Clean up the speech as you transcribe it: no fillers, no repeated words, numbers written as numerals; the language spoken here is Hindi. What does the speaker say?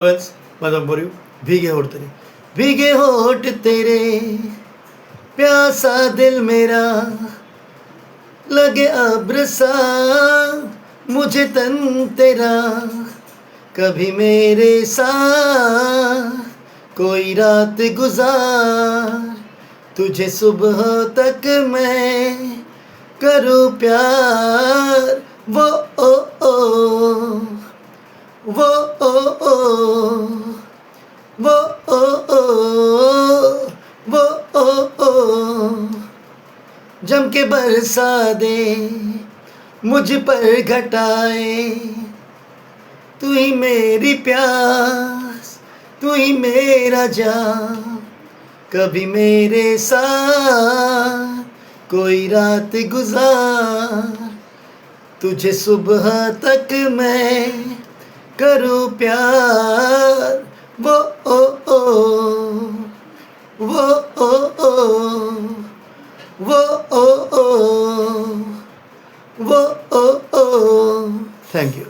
बस मतलब बोलियो भीगे होठ तेरे, भीगे होठ तेरे, प्यासा दिल मेरा, लगे अब्र सा मुझे तन तेरा, कभी मेरे साथ कोई रात गुजार, तुझे सुबह तक मैं करूँ प्यार। वो ओ ओ वो ओ ओ वो ओ ओ वो ओ ओ जम के बरसा दे मुझ पर घटाए, तू ही मेरी प्यास, तू ही मेरा जाम, कभी मेरे साथ कोई रात गुजार, तुझे सुबह तक मैं करूँ प्यार। वो ओ ओ वो ओ ओ वो ओ ओ वो ओ ओ। Thank you.